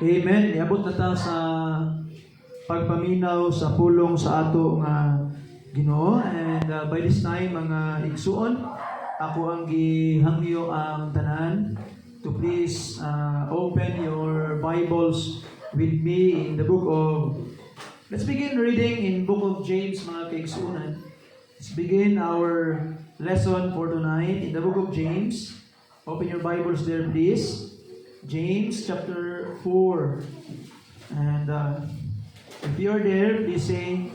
Amen. Iabot na ta sa pagpaminaw sa pulong sa ato nga Ginoo. And by this time, mga igsuon, ako ang gihangyo ang tanan to please open your Bibles with me in the book of, let's begin reading in book of James, mga kaigsuonan. Let's begin our lesson for tonight in the book of James. Open your Bibles there, please. James chapter 4. And if you're there, please say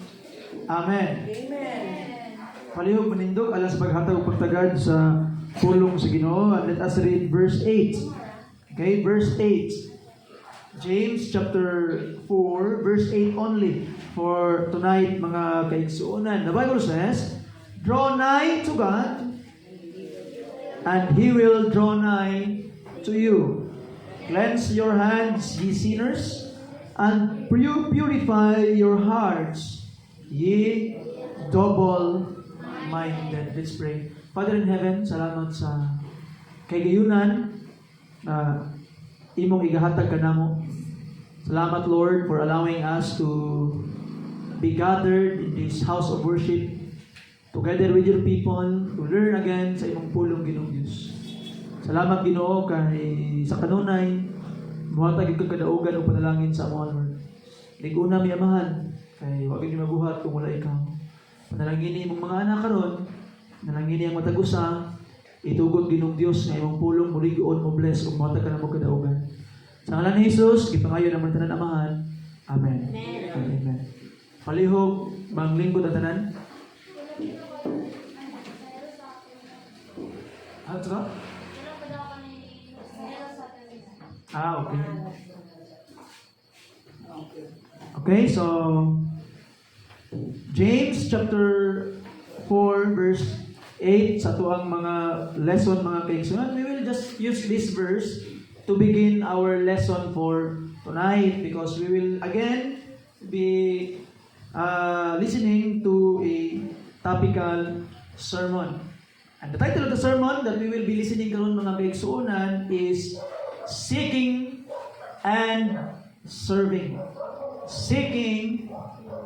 Amen. Amen. Palihog manindog alas paghatag ug pagtagad sa pulong sa Ginoo. And let us read verse 8. Okay, verse 8. James chapter 4, verse 8 only for tonight, mga kaigsuonan. The Bible says, "Draw nigh to God, and He will draw nigh to you. Cleanse your hands, ye sinners, and purify your hearts, ye double-minded." Let's pray. Father in heaven, salamat sa kagayunan na imong igahatag kanamo. Salamat, Lord, for allowing us to be gathered in this house of worship together with your people to learn again sa imong pulong, Ginoong Diyos. Salamat, Ginoo, kay sa kanunay muhatag ikaw kadaugan o panalangin sa among Lord. Liguna mi amahan kay wa gyud mabuhat kung wala ikaw. Panalangin ni imong mga anak karon, panalangin ang matagusa, itugot Ginoong Dios nga imong pulong muligon mo bless ug muhatag ka namo kadaugan. Sa ngalan ni Jesus, gipangayo naman tanan amahan. Amen. Amen. Palihog manglingkod ang tanan. Ito? Okay. Okay, so James chapter 4 verse 8 sa tuang mga lesson, mga kaigsuonan. We will just use this verse to begin our lesson for tonight because we will again be listening to a topical sermon. And the title of the sermon that we will be listening karon, mga kaigsuonan, is Seeking and Serving. Seeking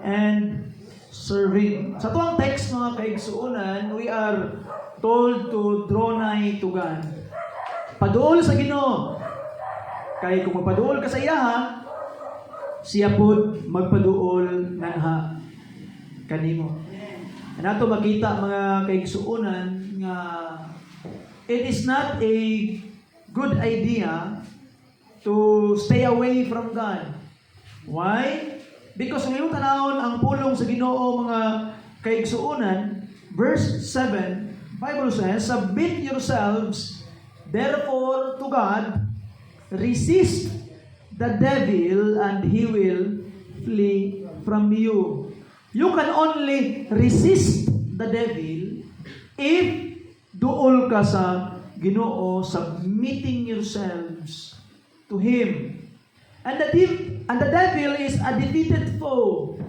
and Serving. Sa tuwang text, mga kaigsuonan, we are told to draw nigh to God. Paduol sa Ginoo. Kay kung magpaduol ka sa iyaha, siya pod magpaduol nanha kanimo. Nato makita, mga kaigsuonan, nga it is not a good idea to stay away from God. Why? Because ngayong tanawon ang pulong sa Ginoo, mga kaigsuonan, verse 7, Bible says, "Submit yourselves therefore to God, resist the devil, and he will flee from you." You can only resist the devil if duol ka sa Ginoo, submitting yourselves to Him. And the devil is a defeated foe.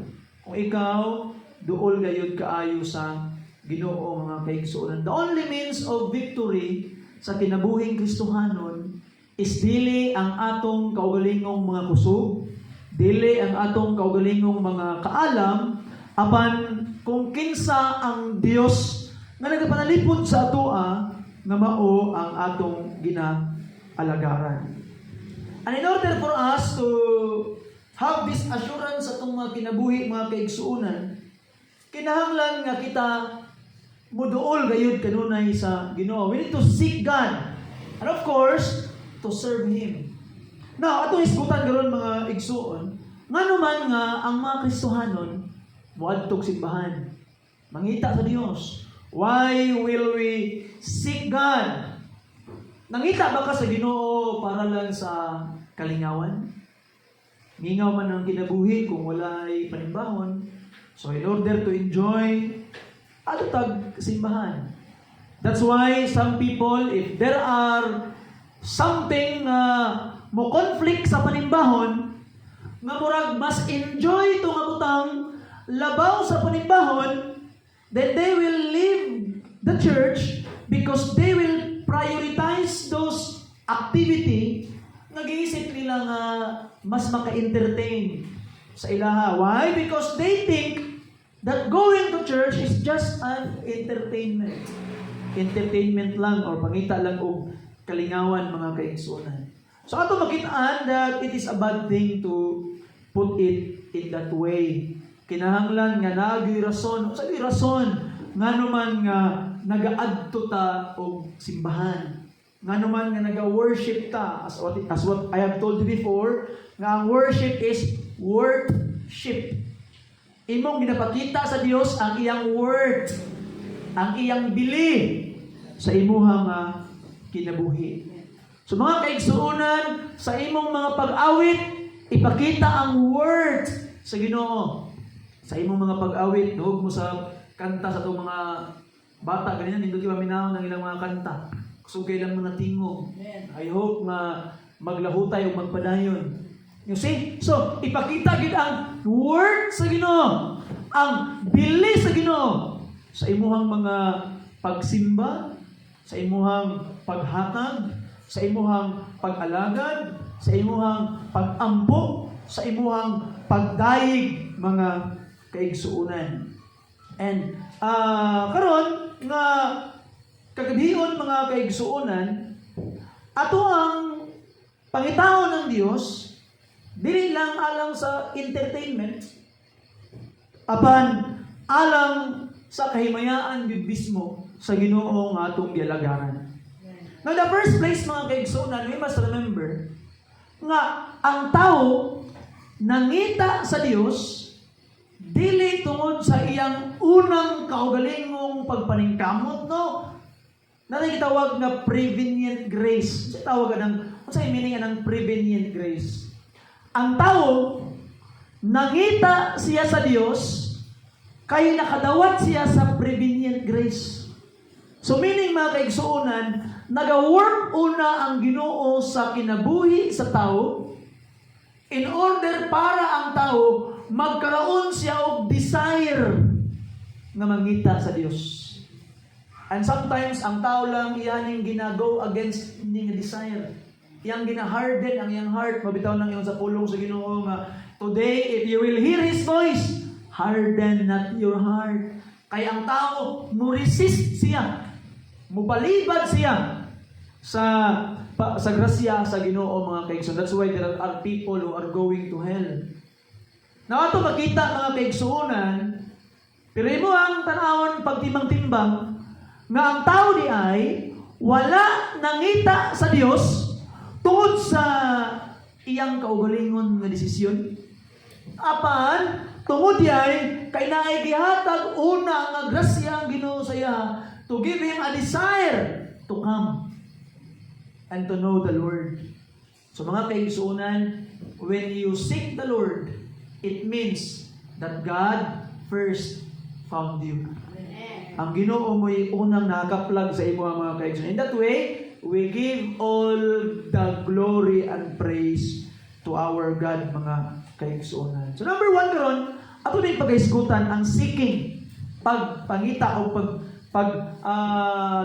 Kung ikaw duol gayud kaayo sa Ginoo, mga kaigsuonan. The only means of victory sa kinabuhing Kristohanon is dili ang atong kaugalingong mga kusog, dili ang atong kaugalingong mga kaalam, apan kung kinsa ang Dios nga nagapanalipod sa atoa nga mao ang atong ginaalagaran. And in order for us to have this assurance sa itong mga kinabuhi, mga kaigsuonan, kinahanglan nga kita muduol gayud kanunay sa Ginoo. We need to seek God. And of course, to serve Him. Now, atong isgutan karon, mga igsuon, ngano man nga ang mga Kristohanon moadtog simbahan, mangita sa Dios. Why will we seek God? Nangita ba ka sa Ginoo para lang sa kalingawan? Ngingaw man ang kinabuhi kung walay panimbahon. So in order to enjoy, atag simbahan. That's why some people, if there are something mo conflict sa panimbahon, nga murag mas enjoy itong abutang labaw sa panimbahon, then they will leave the church because they will prioritize those activity nag-iisip nila nga mas maka-entertain sa ilaha. Why? Because they think that going to church is just an entertainment. Entertainment lang or pangita lang o kalingawan, mga kaigsunan. So ato makitaan that it is a bad thing to put it in that way. Kinahanglan nga naagyo'y rason, sa rason nga naman nga nagaadto ta og simbahan. Nga naman nga naga-worship ta as what I have told you before, nga ang worship is worship. Imong ginapakita sa Dios ang iyang word, ang iyang bili sa imuhang kinabuhi. So mga kaigsuonan, sa imong mga pag-awit, ipakita ang word sa Ginoo. Sa imong mga pag-awit, nuog mo sa kanta sa itong mga bata, ganyan, hindi ba minahon ng ilang mga kanta. Sugay lang mo na tingog. I hope na maglahutay o magpadayon. You see? So, ipakita gid ang word sa Ginoo, ang bili sa Ginoo sa imuhang mga pagsimba, sa imuhang paghatag, sa imuhang pag-alagad, sa imuhang pag-ampo, sa imuhang pagdayeg, mga kaigsuunan. And karon nga kagabion, mga kaigsuunan, ato ang pangitahon ng Dios dili lang alang sa entertainment, apan alang sa kahimayaan gyud mismo sa Ginoo nga atong gialagaran. Now, in the first place, mga kaigsuunan, we must remember nga ang tao nangita sa Dios dili tungod sa iyang unang kaugalingong pagpaningkamot, no? Natawag nga prevenient grace. Sa tawag ng, ano sa meaning ng prevenient grace? Ang tao nangita siya sa Dios kay nakadawat siya sa prevenient grace. So meaning, mga kaigsuunan, nag-work una ang Ginoo sa kinabuhi sa tao in order para ang tao magkaroon siya og desire nga mangita sa Dios. And sometimes ang tao lang iyaning gina-go against ning desire. Iyang gina-harden ang iyang heart, mabitaw nang iyon sa pulong sa Ginoo nga, today if you will hear His voice, harden not your heart. Kaya ang tao mo resist siya, mubalibad siya sa grasya sa Ginoo, mga kaigsuon. That's why there are people who are going to hell. Now ato makita, mga kaigsuonan, pero imo ang tanawon pagtimbang-timbang nga ang tao di ay wala nangita sa Dios tungod sa iyang kaugalingon nga desisyon. Apan tungod di ay kay naay gihatag una nga grasya ang Ginoo sa iya to give him a desire to come and to know the Lord. So mga kaigsuonan, when you seek the Lord, it means that God first found you. Ang Ginoo mo'y unang nakaplag sa imo, mga kaigsuonan. In that way, we give all the glory and praise to our God, mga kaigsuonan. So number 1 karon, ato din pag-isgutan ang seeking, pagpangita o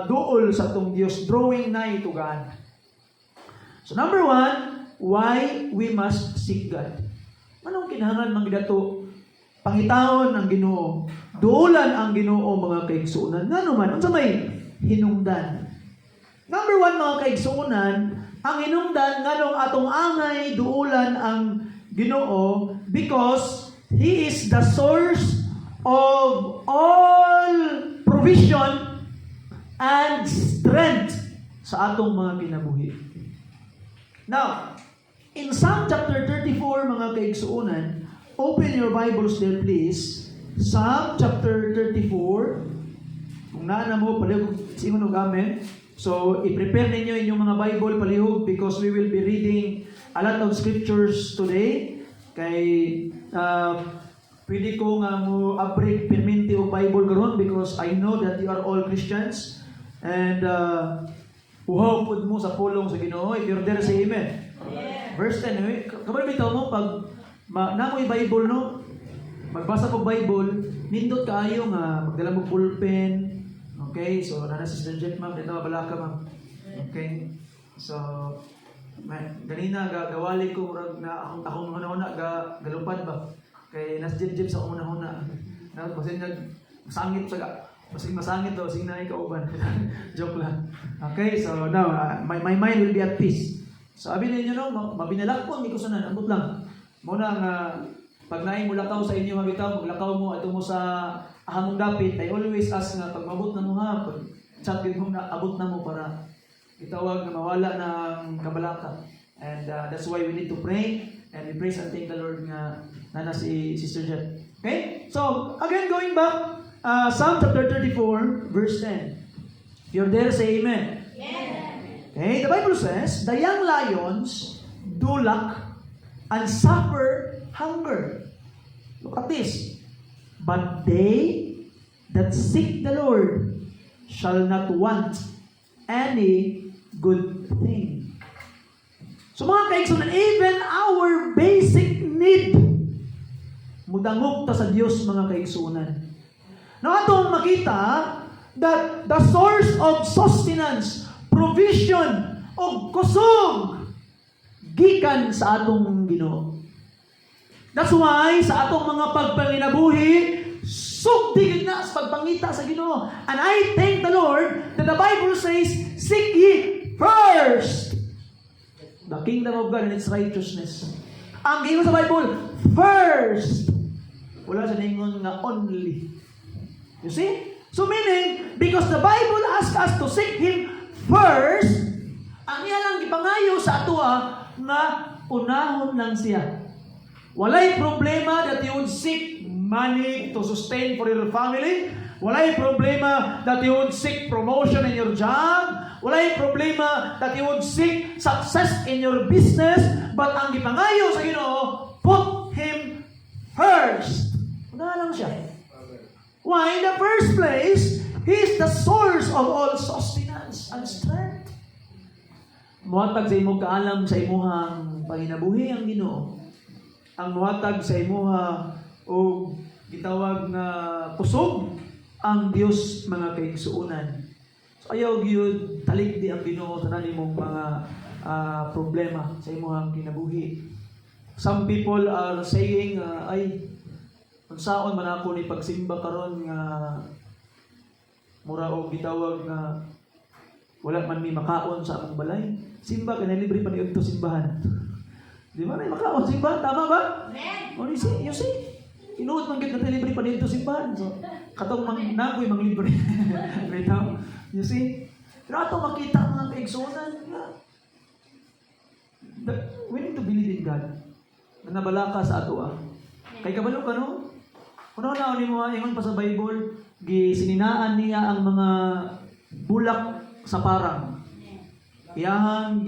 duol sa tong Dios, drawing nigh to God. So number 1, why we must seek God. Anong kinahanglan mang gidato pangitahon ang Ginoo, duulan ang Ginoo, mga kaigsuonan? Ngano man unsa may hinungdan? Number 1, mga kaigsuonan, ang hinungdan nganong atong angay duulan ang Ginoo because He is the source of all provision and strength sa atong mga kinabuhi. Now, in Psalm chapter 34, mga kaigsuonan, open your Bibles there please. Psalm chapter 34. Kung naana mo, palihog singon og amen. So, i-prepare ninyo inyong mga Bible palihog because we will be reading a lot of scriptures today. Kay pwede ko nga mo abrik perminti og Bible karon because I know that you are all Christians and uhaw pud mo sa pulong sa Ginoo. If you're there, say amen. Verse 10, kabay bitaw mo pag namoy Bible, no? Magbasa ko Bible, nindot kaayo nga magdala mo pulpen. Okay? So nana si Sister Jet, ma'am, dito balaka, ma'am. Okay? So Ganina gawali ko murag na akong hunahuna galupad ba. Kay nasjib sa akong hunahuna. Na kasi masangit sa masangit daw sing naay kauban. Joke lang. Okay, so now my mind will be at peace. Sabi ninyo no, mabinalakpon di ko sanan, ambot lang. Muna nga pag naay mo lakaw sa inyo mabitaw, maglakaw mo ato mo sa ahamong dapit, I always ask nga pag mabot na mo ha, pag chat mo na abot na mo para itawag na mawala ng kabalaka. And that's why we need to pray and we praise and thank the Lord nga nana si Sister Jet. Okay? So, again going back, Psalm chapter 34, verse 10. If you're there, say amen. Amen. Okay? The Bible says, the young lions do lack and suffer hunger. Look at this. But they that seek the Lord shall not want any good thing. So mga kaigsunan, even our basic need, mudangog ta sa Dios mga kaigsunan. Now atong makita that the source of sustenance, provision, of kusog, gikan sa atong Ginoo. That's why sa atong mga pagpanginabuhi, sugdi na sa pagpangita sa Ginoo. And I thank the Lord that the Bible says, seek ye first the kingdom of God and its righteousness. Ang giingon sa Bible, first. Wala sa ningon nga only. You see? So meaning, because the Bible asks us to seek Him first, ang iya lang gipangayo sa atua nga unahon lang siya. Walay problema that you would seek money to sustain for your family. Walay problema that you would seek promotion in your job. Walay problema that you would seek success in your business. But ang gipangayo sa Ginoo, put Him first. Una lang siya. Why? In the first place, He is the source of all sustenance and strength. Muhatag sa imong kaalam sa imuhang panginabuhi ang Ginoo. Ang muhatag sa imuha o gitawag na kusog ang Dios mga kaigsuonan. So ayaw gyud taligdi ang Ginoo sa nimong mga problema sa imuhang kinabuhi. Some people are saying ay unsaon man ako ni pagsimba karon nga mura og gitawag nga wala man mi makaon sa among balay. Simba kay libre pa niudto simbahan. Di ba na makaon simbahan? Tama ba? Amen. O you see? Inuot man gid na libre pa dito simbahan. So, katong nagoy mang libre. Right now? You see? Pero ato makita ang mga kaigsuonan nga. We need to believe in God. Nabala ka sa ato Kay kabalo ka no? Kuno na ni mo ingon pa sa Bible, gisininaan niya ang mga bulak sa parang. Iyang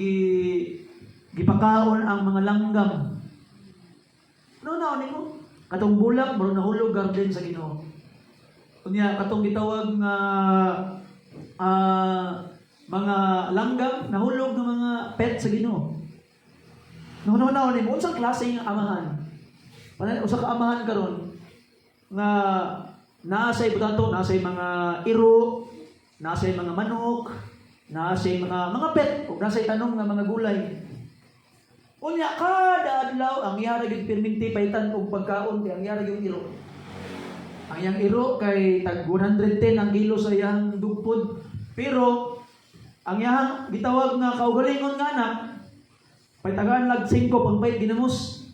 gipakaon ang mga langgam. Ano ni mo? Katong bulak moro nahulog garden sa Ginoo. Unya katong gitawag nga mga langgam nahulog ng mga pet sa Ginoo. No ni mo unsang klase nga amahan? Usa ka amahan karon nga naasay butanto, naasay mga iro, naasay mga manok, naasay mga pet, ug naasay tanong nga mga gulay. Unya kada adlaw ang yara gyud perminti paitan og pagkaon kay ang yara gyud iro. Ang yang iro kay tag 110 ang kilo sa iyang dugpod. Pero ang iyang gitawag nga kaugalingon nga anak paitagaan lag 5 pagbayad ginamos.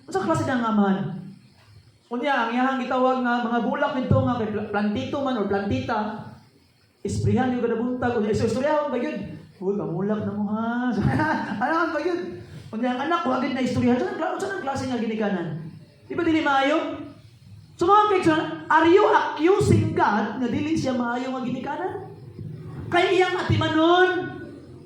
Unsa klase ng amahan? Unya ang iyang gitawag nga mga bulak nito nga kay plantito man or plantita. Isprihan yung kada buntag unya istoryahon ba gyud? Uy, kamulak na mo ha. Ano ba yun? Kung yung anak ko, agad na istorya. Saan ang klase nga ginikanan? Di ba dili maayo? So mga kaigsunan, are you accusing God na dili siya maayo nga ginikanan? Kaya iyang atimanon,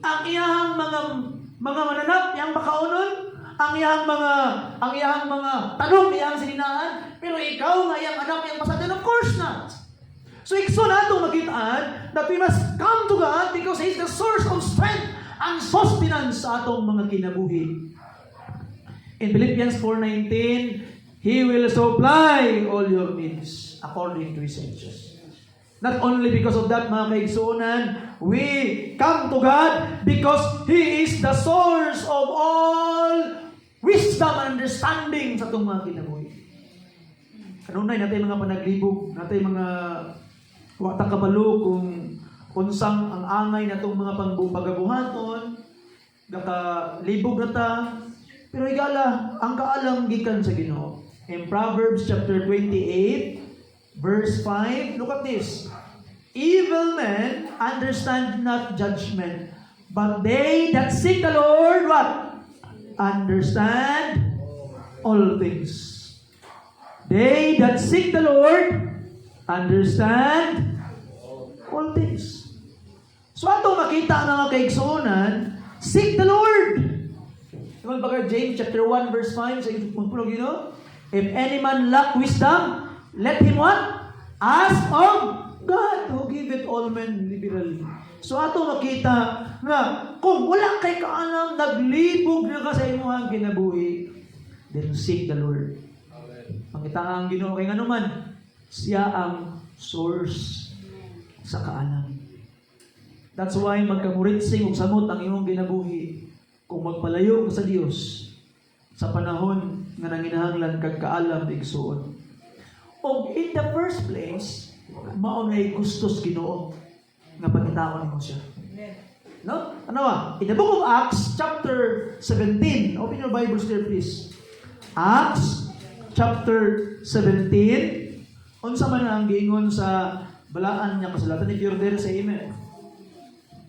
ang iyang mga mananap, iyang makaunon, ang iyang mga tanong, iyang sininaan, pero ikaw nga iyang anak, iyang pasatan, of course not. So, ikso na itong magitaan that we must come to God because He is the source of strength and sustenance sa atong mga kinabuhi. In Philippians 4:19, He will supply all your needs according to His riches. Not only because of that, mga kaigsunan, we come to God because He is the source of all wisdom and understanding sa itong mga kinabuhi. Kanunay natin mga panaglibog, natin mga watang kabalo kung unsang ang angay na itong mga pagabuhaton, libog na ta, pero higala, ang kaalam gikan sa Ginoo. In Proverbs chapter 28, verse 5, look at this. Evil men understand not judgment, but they that seek the Lord, what? Understand all things. They that seek the Lord, understand all things. So ato makita nga kaigsunan, seek the Lord. Naman baga James chapter 1 verse 5 sa pagpulog yun, if any man lack wisdom, let him what? Ask of God who giveth all men liberally. So ato makita nga kung wala kay kaalam, naglibog na ka sa imuhang kinabuhi, then seek the Lord. Pangita ang Ginoo kay nganuman, siya ang source sa kaalam. That's why magkamuritsing ug samot ang imong ginabuhi kung magpalayo ka sa Dios sa panahon nga nanginahanglan kag kaalam igsuon. Og in the first place, maunay gustos Ginoo nga pangitaon nimo siya. No? Ano ba? In the book of Acts chapter 17. Open your Bibles there please. Acts chapter 17. Unsa man ang giingon sa balaan niya kasulatan, if you're there sa email.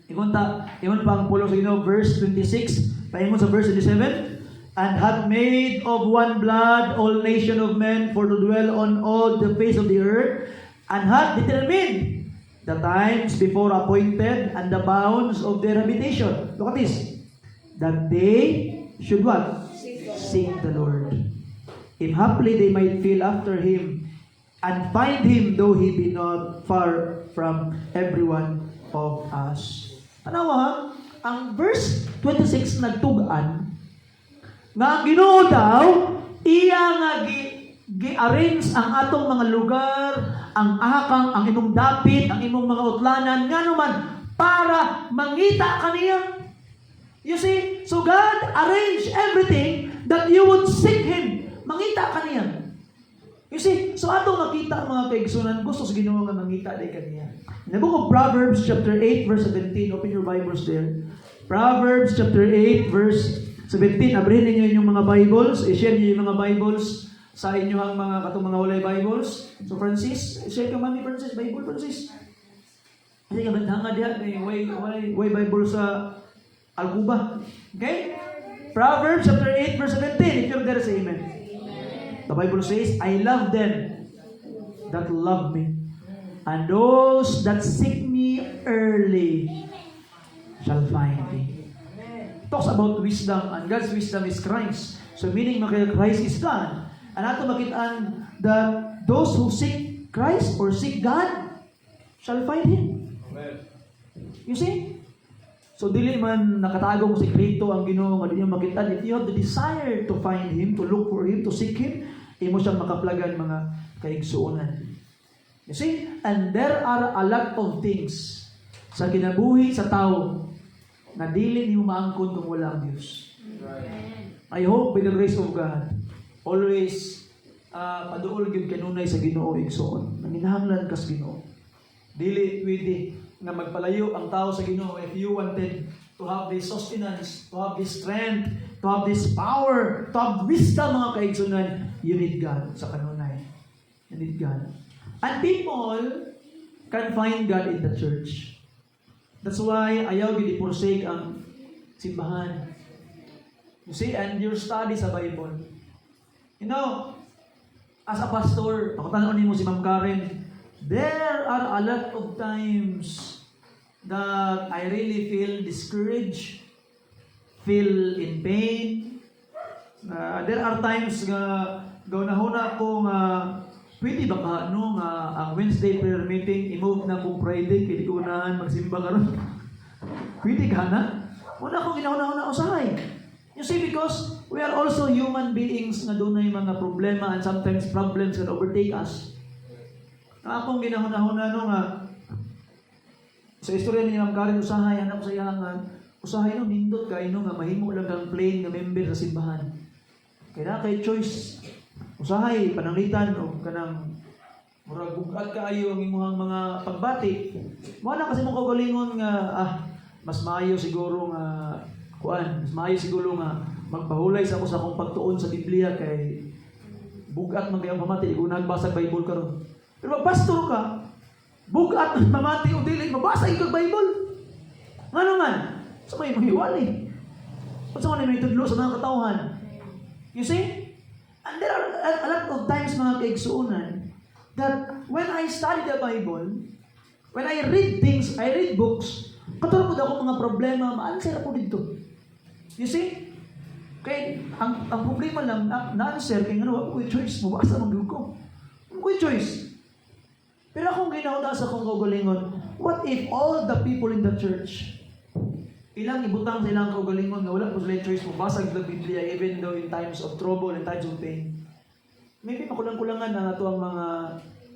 Ingon pa ang pulong sa Ginoo, verse 26, paingon sa verse 27, and hath made of one blood all nation of men for to dwell on all the face of the earth, and hath determined the times before appointed and the bounds of their habitation. Look at this. That they should what? Seek the Lord. If haply they might feel after Him, and find Him, though He be not far from every one of us. Tanawa, ang verse 26 nagtugaan, nga ang Ginoo daw, iya nga gi-arrange ang atong mga lugar, ang akang, ang imong dapit, ang imong mga utlanan, nga naman, para mangita kaniya. You see, so God arranged everything that you would seek Him. Mangita kaniya. You see, so atong makita mga kaigsunan, gusto sa Ginoo nga mangita day kaniya. In the book of Proverbs chapter 8 verse 17, open your Bibles there. Proverbs chapter 8 verse 17, abrihin ninyo yung mga Bibles, i-share niyo yung mga Bibles sa inyong mga katong mga walay Bibles. So Francis, share ka mami Francis, Bible Francis. Kasi ka bandanga diha kay way Bible sa Alcuba. Okay? Proverbs chapter 8 verse 17, if you're there, say amen. The Bible says, I love them that love me, and those that seek me early shall find me. It talks about wisdom, and God's wisdom is Christ. So meaning, Christ is God. And ato makitaan that those who seek Christ or seek God shall find Him. You see? So dili man nakatagong sekreto ang Ginoo nga dinyo makita. If you have the desire to find Him, to look for Him, to seek Him, imo siyang makaplagan mga kaigsuonan. You see? And there are a lot of things sa kinabuhi sa tao na dili niyo maangkon kung wala ang Diyos. I hope by the grace of God, always paduol gyud kanunay sa Ginoo igsoon. Nanginahanglan kas Ginoo. Dili pwede na magpalayo ang tao sa Ginoo if you wanted to have this sustenance, to have this strength, to have this power, to have wisdom mga kaigsunan. You need God sa kanunay. You need God. And people can find God in the church. That's why ayaw gid i-forsake ang simbahan. You see, and your study sa Bible. You know, as a pastor, pakutanon nimo si Ma'am Karen, there are a lot of times that I really feel discouraged, feel in pain. There are times nga gaunahuna ko nga pwede ba ka ang Wednesday prayer meeting i-move na kung Friday kay di ko unahan magsimba karon. Pwede ka na? Una akong ginauna-una usahay. You see, because we are also human beings na doon na mga problema and sometimes problems can overtake us. Akong ginahuna-huna nga Sa istorya ni Ma'am Karen usahay anak ko sa iyangan, usahay no nindot kay no nga mahimo lang kang plain nga member sa simbahan. Kaya na kay choice. Usahay pananglitan o kanang murag bugat kaayo ang imong mga pagbati. Mo na kasi mo kaugalingon nga mas maayo siguro nga mas maayo siguro nga magpahulay sa ako sa akong pagtuon sa Biblia kay bugat man kayong pamati kung nagbasa Bible karon. Pero pag pastor ka, bugat man pamati o dili mabasa ikag Bible. Ngano man? Sa may mahiwali. Sa man may tudlo sa mga katawhan. You see? And there are a lot of times mga kaigsuunan that when I study the Bible, when I read things, I read books, katulad po ako mga problema, ma-answer po dito. You see? Kaya ang problema lang, na-answer, kaya ano, ako choice, mabasa ng ko. Ako choice. Pero akong ginauna sa kong kaugalingon, what if all the people in the church, ilang ibutang sa ilang kaugalingon na wala po sila choice, mabasa ng Biblia even though in times of trouble and times of pain. Maybe makulang-kulangan na ito ang mga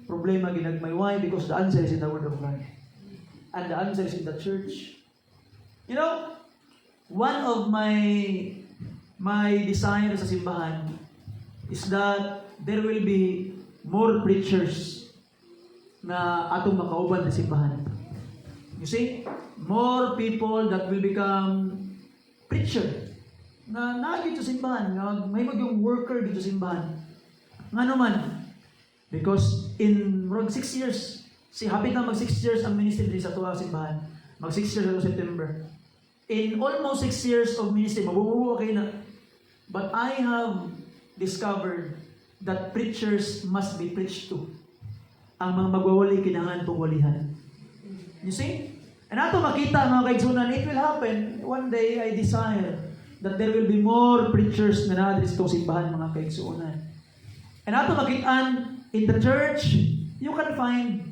problema ginagmay. Why? Because the answer is in the Word of God. And the answer is in the church. You know, one of my desire sa simbahan is that there will be more preachers na atong makauban sa simbahan. You see? More people that will become preacher na nagit sa simbahan, na may yung worker dito sa simbahan. Nga naman, because in 6 years, hapit na mag 6 years ang ministry sa tuwa simbahan. Mag 6 years sa September. In almost 6 years of ministry, mabubuo kayo na. But I have discovered that preachers must be preached to. Ang mga magwawali, kinangan pong walihan. You see? And ato makita mga kaigsunan, it will happen. One day, I desire that there will be more preachers na na-address itong simbahan mga kaigsunan. And ato makitaan, in the church, you can find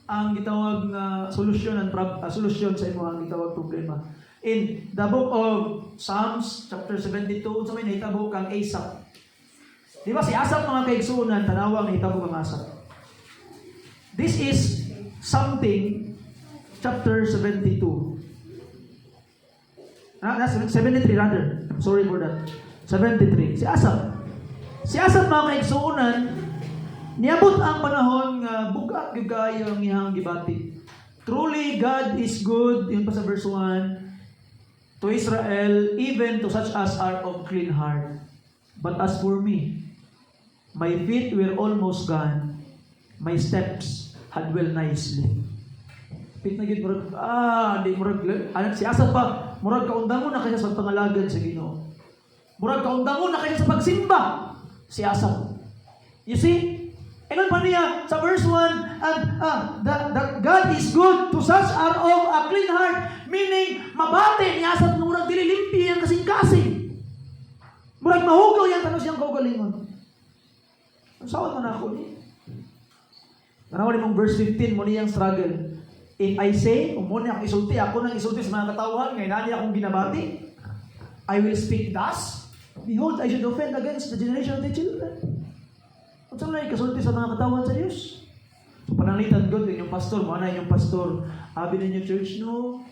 ang gitawag na solusyon sa imo ang gitawag problema. In the book of Psalms, chapter 72, sa may nahitabo kang Asaph. Di ba si Asaph mga kaigsunan, tanawang nahitabo kang Asaph. This is something chapter 72. 73 rather. Sorry for that. 73. Si Asaph mga kaigsuunan, niabot ang panahon nga bugat gyud kaayo ang iyang gibati. Truly God is good, yun pa sa verse 1, to Israel, even to such as are of clean heart. But as for me, my feet were almost gone, my steps had well nicely. Pit na gid murag di murag si Asaph pa murag kaundangon na kaya sa pangalagan sa Ginoo. Murag kaundangon na kaya sa pagsimba si Asaph. You see? Ingon pa niya sa verse 1, that God is good to such are of a clean heart, meaning mabate ni Asaph nga murag dili limpi ang kasing-kasing. Murag mahugaw yan tanong siyang kaugalingon. Saan man ako ni? Tanaw mong verse 15 mo niyang struggle. If I say, umuni ako isulti, ako nang isulti sa mga katawhan, ngayon nani akong ginabati, I will speak thus. Behold, I should offend against the generation of the children. At saan na ikasulti sa mga katawhan sa Diyos? So, pananglitan ko, inyong pastor, mana inyong pastor, abi na inyong church, no?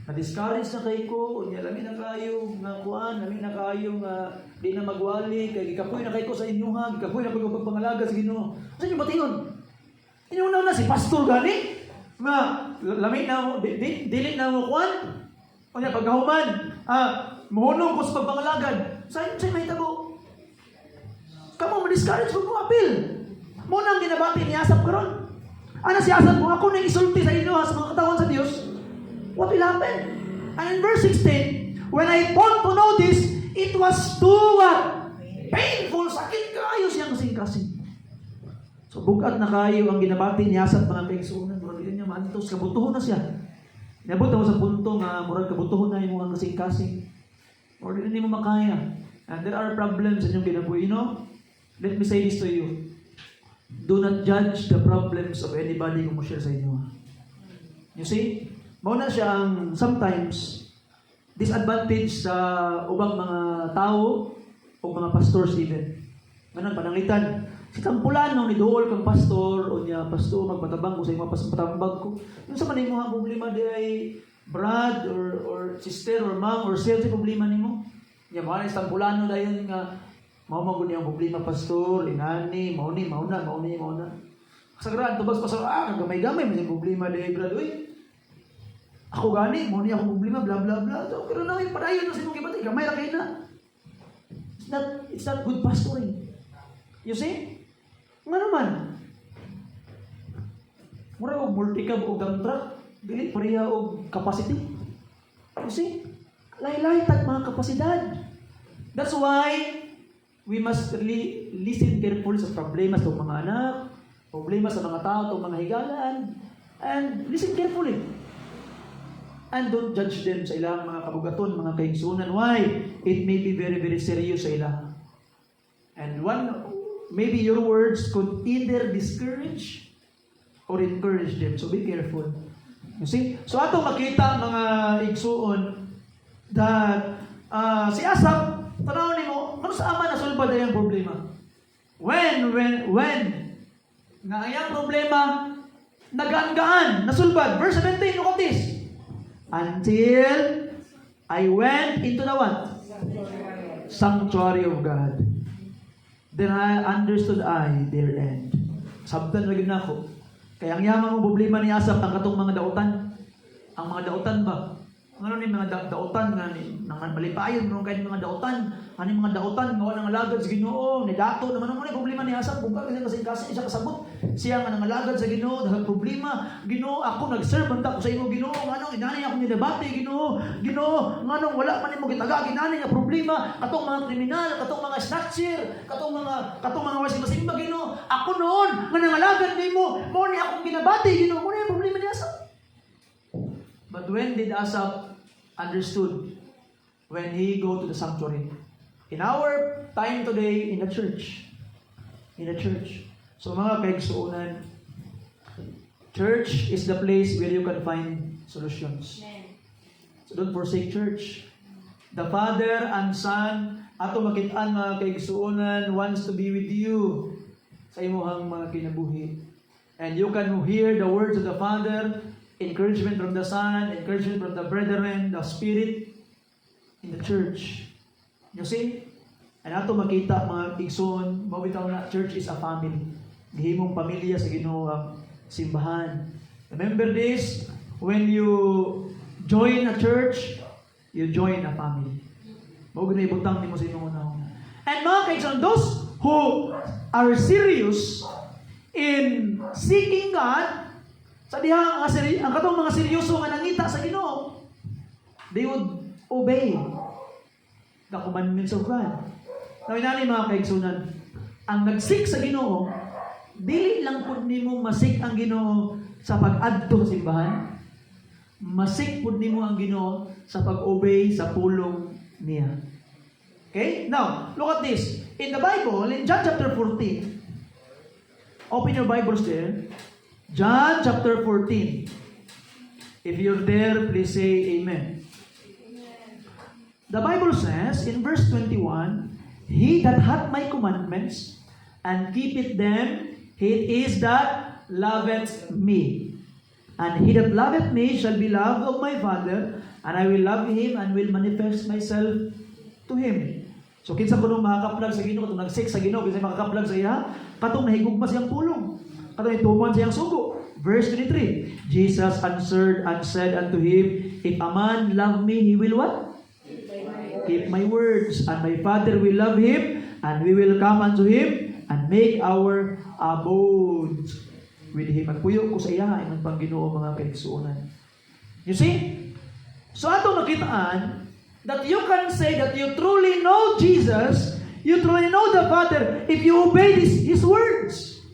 Na-discourage na kayo ko, unya, lamin na kayo, nga kuhan, lamin na kayo, nga di na magwali, kaya ikapoy na kayo ko sa inyong hag, ikapoy na kayo pagpangalaga sa Ginoo. Saan yung batingon? Inyong na si pastor gani? Nga, lamig na mo, dili na mo kuhan. O niya, pagkahuman, muhunong ko sa pagpangalagad. Sa'yo mahitabo. Kamu ma-discourage mo apil. Muna ang ginabati ni Asaph karon. Ano si Asaph mo? Ako nang isulti sa inyo sa mga katawan sa Diyos. What will happen? And in verse 16, when I thought to know this, it was too what? Painful, sakit kayo siyang kasing-kasing. So, bukat na kayo ang ginabati ni Asaph mga kaigsuunan. Murag yun niya maantos, kabutuhon na siya. Niabot mo sa punto nga, murag kabutuhon na yung mga kasing-kasing. Or hindi mo makaya. And there are problems in yung kinabuhi. You know, let me say this to you. Do not judge the problems of anybody kung mo-share sa inyo. You see? Mauna siya ang sometimes disadvantage sa ubang mga tao o mga pastors even. Ganun, pananglitan. Si Tampulano ni Dool kang pastor o niya pastor magpatabang ko sa mga patambag ko. Yung sa kanimo ha problema di ay brad or sister or mom or sir si problema nimo. Nya mo ni Tampulano dayon nga mao magud niyang problema pastor, inani, mao na. Sagrado tubag pastor gamay-gamay man problema di brad oy. Ako gani, mo ni ako problema bla bla bla. So pero na padayon na sa imong gibati gamay ra kay na. It's not good pastoring. You see? Nga naman. Mura og multi-cab o gantrak, dili pareha og capacity. You see? Laylay tag mga kapasidad. That's why we must really listen carefully sa problema sa mga anak, problema sa mga tao, sa mga higalaan, and listen carefully. And don't judge them sa ilang mga kabugaton, mga kaigsunan. Why? It may be very, very serious sa ilang. And maybe your words could either discourage or encourage them. So be careful. You see? So ato makita mga igsuon that si Asap, tanaw nimo, ano sa ama nasulbad ang problema? When nga ayang problema nagaan-gaan, nasulbad. Verse 17, look at this. Until I went into the what? Sanctuary of God. Then I understood their end. Sabtan lagi na ako. Kaya ang yaman mo problema ni Asap ang katong mga dautan. Ang mga dautan ba? Ano ni mga dautan nga ni nangan malipayon mo kay mga dautan. Ano mga dautan nga wala alagad sa Ginoo, ni dato naman mo ni problema ni Asap kung kasi siya kasabot. Siya nga nangalagad sa Ginoo, dahil problema, Ginoo, ako nag-serve banta ko sa imo Ginoo, ngano inani ako ni debate Ginoo, ngano wala man nimo gitaga ginani nga problema, katong mga kriminal, katong mga snatcher, katong mga wasi-wasimba Ginoo, ako noon nga nangalagad nimo, mo ni akong ginabati Ginoo, mo ni ang problema ni Asap. But when did Asap understood? When he go to the sanctuary. In our time today, in the church. So mga kaigsuunan, church is the place where you can find solutions. So don't forsake church. The Father and Son, ato makitaan mga kaigsuunan, wants to be with you sa imuhang mga kinabuhi. And you can hear the words of the Father, encouragement from the Son, encouragement from the brethren, the Spirit in the church. You see? And ato makita mga igsoon, mabitaw na church is a family. Gihimong pamilya sa Ginoo ang simbahan. Remember this, when you join a church, you join a family. Mao gid ibutang nimo sa imong una. And mga kaigsoon, those who are serious in seeking God, sa diha ang katong mga seryoso nga nangita sa Ginoo, they would obey the commandments of God. Now inani mga kaigsunan, ang nagsik sa Ginoo, dili lang pud nimo masik ang Ginoo sa pag-adto sa simbahan, masik pud nimo ang Ginoo sa pag-obey sa pulong niya. Okay? Now, look at this. In the Bible, in John chapter 14, open your Bibles there. John chapter 14. If you're there, please say amen. The Bible says in verse 21, He that hath my commandments and keepeth them, he is that loveth me. And he that loveth me shall be loved of my Father, and I will love him and will manifest myself to him. So kinsa kuno makakaplag sa Ginoo, katong nagsik sa Ginoo, kinsa makakaplag sa iya, katong nahigugma siyang pulong, katong ituman siyang sugo. Verse 23, Jesus answered and said unto him, If a man love me, he will what? Keep my words, and my Father will love him, and we will come unto him, and make our abode with him. At puyo ko sa iya, ang Panginoon mga kaigsuonan. You see? So ato nakitaan, that you can say that you truly know Jesus, you truly know the Father, if you obey His words.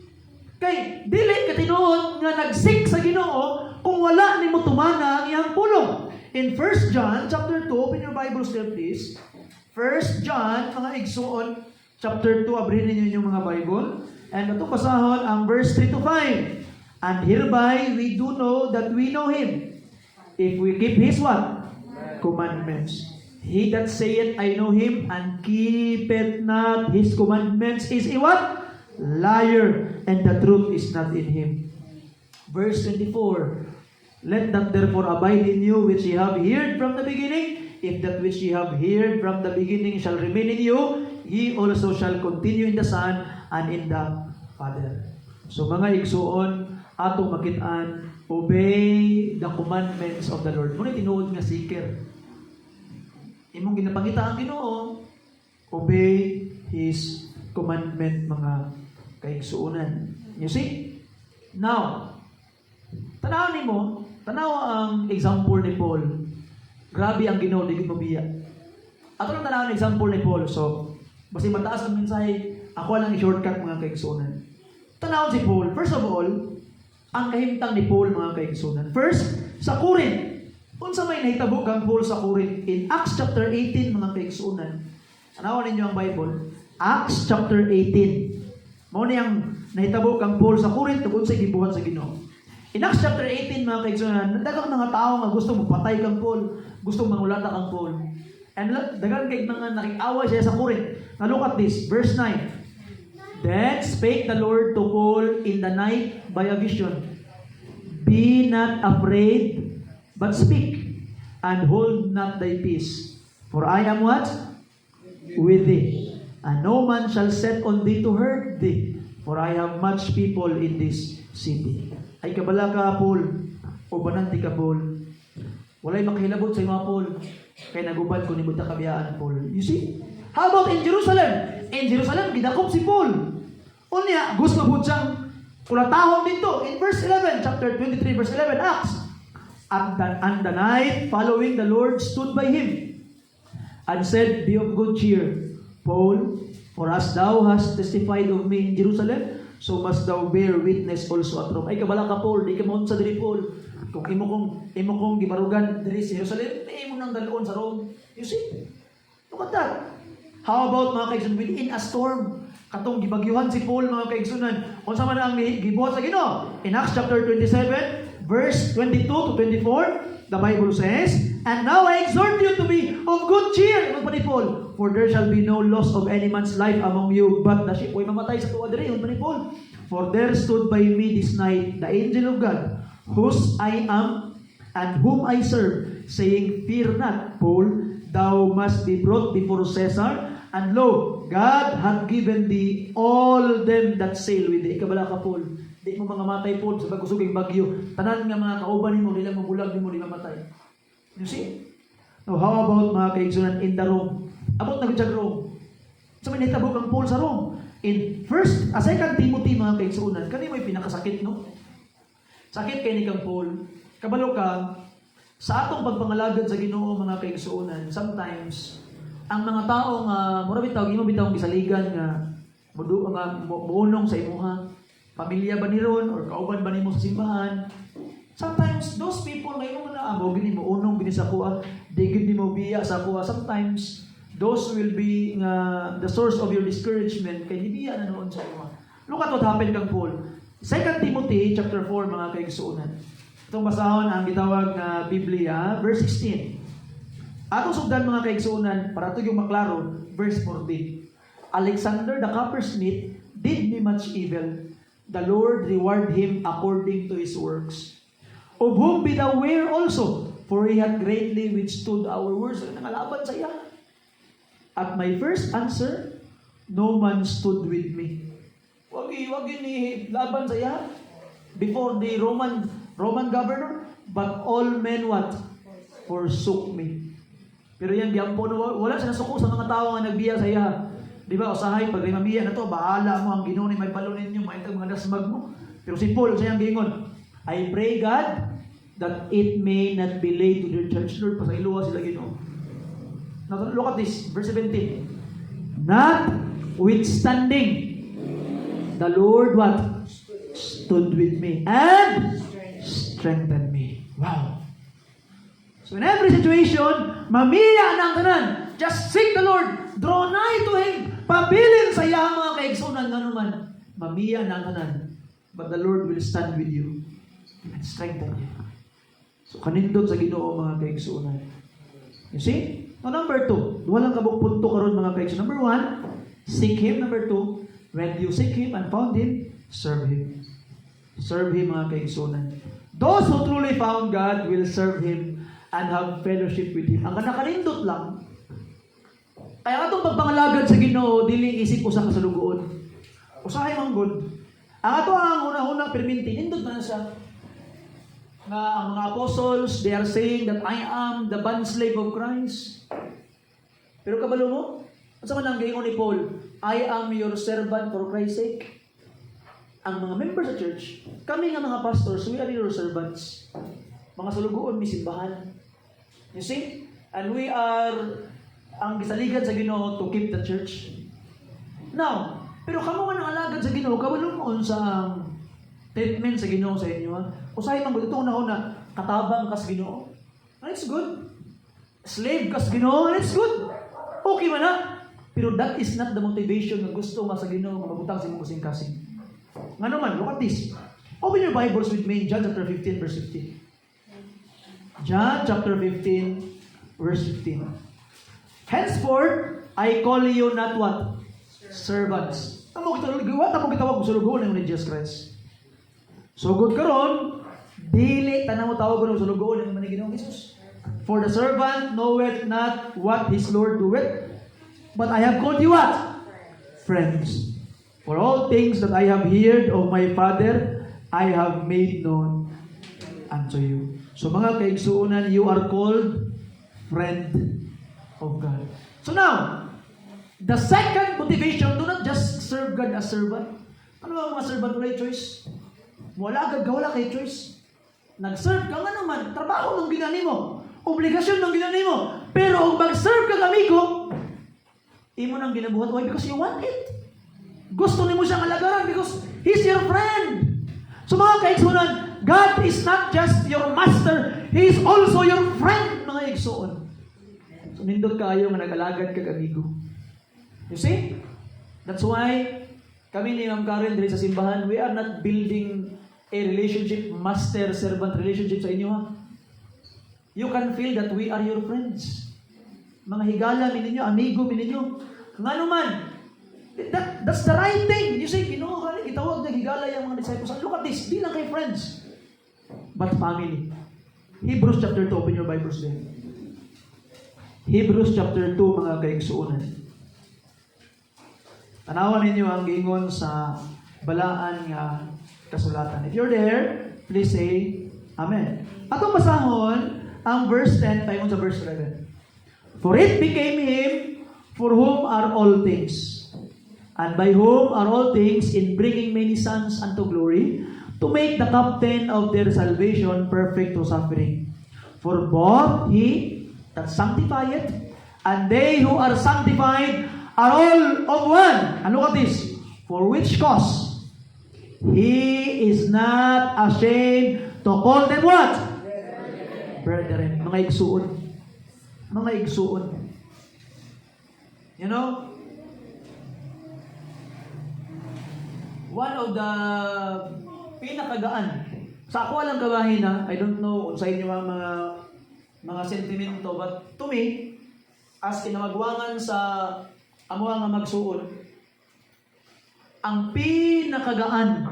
Kay, dili ka tinuod nga nagsik sa Ginoo, kung wala ni mo tumana ang iyang pulong. In 1 John chapter 2, open your Bibles there please. 1 John, mga igsuon, chapter 2, abrihin ninyo yung mga Bible. And ito basahon ang verse 3 to 5. And hereby we do know that we know Him, if we keep His what? Commandments. He that saith, I know Him, and keepeth not His commandments, is a what? liar, and the truth is not in him. Verse 24, let that therefore abide in you which ye have heard from the beginning. If that which ye have heard from the beginning shall remain in you, ye also shall continue in the Son and in the Father. So mga igsuon, atong makitaan, obey the commandments of the Lord. Muna tinuod nga seeker. Imong ginapangita ang Ginoo, obey His commandment, mga kaigsuonan. You see? Now, tanaw ang example ni Paul. Grabe ang Ginoo, di gid mabiya. Ato lang tanaw ang example ni Paul. So, basta mataas ang mensahe, ako lang i-shortcut, mga kaigsuonan. Tanaw si Paul. First of all, ang kahimtang ni Paul, mga kaigsuonan. First, sa Corinth. Unsa may nahitabo kang Paul sa Corinth? In Acts chapter 18, mga kaigsuonan. Tanawan ninyo ang Bible. Acts chapter 18. Mao niyang nahitabo kang Paul sa Corinth tungod sa gibuhat sa Ginoo. In Acts chapter 18, mga kaigsuonan, daghang mga tao nga gusto mapatay kang Paul, gusto mangulata kang Paul. And daghang kay mga nakiaway siya sa Corinth. Now look at this, verse 9. Then spake the Lord to Paul in the night by a vision. Be not afraid, but speak, and hold not thy peace. For I am what? With thee. And no man shall set on thee to hurt thee. For I have much people in this city. Ay kabala ka, Paul. O bananti ka, Paul. Walay makahilabot sa mga Paul. Kaya nagubad ko ni Buddha kabiyaan, Paul. You see? How about in Jerusalem? In Jerusalem, gidakop si Paul. Unya, gusto po siyang kulatahon dito. In verse 11, chapter 23, verse 11, Acts. And the night following, the Lord stood by him and said, Be of good cheer, Paul, for as thou hast testified of me in Jerusalem, so must thou bear witness also at Rome. Ay kabala ka, Paul, di ka maunsa diri, Paul. Kung imo kong gibarugan diri sa Jerusalem, imo nang dalon sa Rome. You see? Look at that. How about, mga kaigsunan, within a storm? Katong gibagyuhan si Paul, mga kaigsunan. Kung sa man ang gibuhat sa Ginoo. In Acts chapter 27, verse 22 to 24, the Bible says, And now I exhort you to be of good cheer, pa ni Paul, for there shall be no loss of any man's life among you, but the ship. Uy, mamatay sa tuwa diri, pa ni Paul. For there stood by me this night the angel of God, whose I am and whom I serve, saying, Fear not, Paul, thou must be brought before Caesar, and lo, God hath given thee all them that sail with thee. Ikabala ka, Paul. Di mo mga matay, Paul, sa bagusuging bagyo. Tanan nga mga kauban mo, nila mabulag, di mo di mamatay. You see? Now, how about, mga kaigsunan, in the Rome? About na gudyan Rome. So, may nahitabog ang Paul sa Rome. In 2 Timothy, mga kaigsunan, kani mo yung pinakasakit, no? Sakit kay ni kang Paul. Kabalo ka, sa atong pagpangalagad sa Ginoo, mga kaigsunan, sometimes, ang mga tao nga mura bitaw gimo bitaw gisaligan nga muunong sa imuha, pamilya ba ni ron or kauban ba nimo sa simbahan. Sometimes those people nga imong naamo gini mo unong gini sa kuha, di gid nimo biya sa kuha. Sometimes those will be the source of your discouragement kay nibiya na noon sa imuha. Look at what happened kang Paul. 2 Timothy chapter 4, mga kaigsuonan. Itong basahon ang gitawag na Biblia, verse 16. Atong sugdan, mga kaigsuonan, para ito yung maklaro, verse 14. Alexander the coppersmith did me much evil. The Lord reward him according to his works. Of whom be thou aware also, for he had greatly withstood our words. Nangalaban sa iya. At my first answer, no man stood with me. Wag ni laban sa iya before the Roman governor, but all men what? Forsook me. Pero yan, giyampon, wala siya nasuko sa mga tao nga nagbiya sa iya. Di ba, usahay, pag mamiya na to, bahala mo, ang Ginoo ni may palunin nyo, maitag mga dasmag mo. Pero si Paul, sa iyang gingon, I pray God that it may not be laid to their church. Lord, pasailuwa sila Ginoo. Now, look at this, verse 17. Notwithstanding, the Lord what? Stood with me and strengthened me. Wow. So in every situation, mamiya na ang tanan. Just seek the Lord. Draw nigh to Him. Pabilin sa iya mga kaigsunan nga naman. Mamiya na ang tanan. But the Lord will stand with you and strengthen you. So kanindot sa Ginoo, mga kaigsunan. You see? Now, number 2. Walang kabuk punto karon, mga kaigsunan. Number 1, seek Him. Number 2, When you seek Him and found Him, serve Him. Serve Him, mga kaigsunan. Those who truly found God will serve Him and have fellowship with Him. Ang nakarindot lang, kaya atong pagpangalagad sa Ginoo, dili isip usa ka salugoon. Usahay man gud. Ang ato ang una-una perminti, nindot man siya. Na ang mga apostles, they are saying that I am the bondslave of Christ. Pero kabalo mo, at sa kanang gayon ni Paul, I am your servant for Christ's sake. Ang mga members sa church, kami nga mga pastors, we are your servants. Mga salugoon, may simbahan. You see? And we are ang gisaligan sa Ginoo to keep the church. Now, pero kamo nga nang alagad sa Ginoo, kabalo mo sa treatment sa Ginoo sa inyo. Usahay man gud ito una katabang kas Ginoo. And it's good. Slave kas Ginoo, and it's good. Okay man na. Pero that is not the motivation ng gusto nga sa Ginoo mabutang sa imong kasing-kasing. Ngano man, look at this. Open your Bibles with me in John chapter 15 verse 15. John chapter 15 verse 15. Henceforth, I call you not what? Servants. Tamo kita tawag sa lugoon ni Jesus Christ. So good karon, dili tanang mo tawag sa lugoon ni Ginoong Jesus. For the servant knoweth not what his Lord doeth, but I have called you what? Friends. For all things that I have heard of my Father, I have made known unto you. So mga kaigsuonan, you are called friend of God. So now, the second motivation, do not just serve God as servant. Ano ba mga servant? Wala choice. Wala kay choice. Nag-serve ka nga naman, trabaho ng ginani mo, obligasyon ng ginani mo. Pero kung mag-serve ka amigo, imo nang ginabuhat. Why? Because you want it. Gusto ni mo siyang alagaran because He's your friend. So mga kaigsunan, God is not just your master, He is also your friend, mga igsuon. So nindot kayo nga nag-alagad ka amigo. You see? That's why kami ni Ma'am Karen dito sa simbahan, we are not building a relationship, master-servant relationship sa inyo ha. You can feel that we are your friends. Mga higala min ninyo, amigo min ninyo. Nga naman, that's the right thing. You say, itawag na higala yung mga disciples. Look at this, di lang kay friends, but family. Hebrews chapter 2, open your Bibles there. Hebrews chapter 2, mga kaigsuunan. Tanawan ninyo ang giingon sa balaan nga kasulatan. If you're there, please say Amen. Atong basahon ang verse 10 paingon sa verse 11. For it became Him for whom are all things, and by whom are all things, in bringing many sons unto glory, to make the captain of their salvation perfect to suffering. For both He that sanctifieth, and they who are sanctified are all of one. And look at this. For which cause He is not ashamed to call them what? Brethren. Mga igsuon. Mga igsuon. You know, one of the pinakagaan, sa ako lang kabahin ha, I don't know sa inyo mga sentimento, but to me, as kinamagwangan sa amo nga magsuon, ang pinakagaan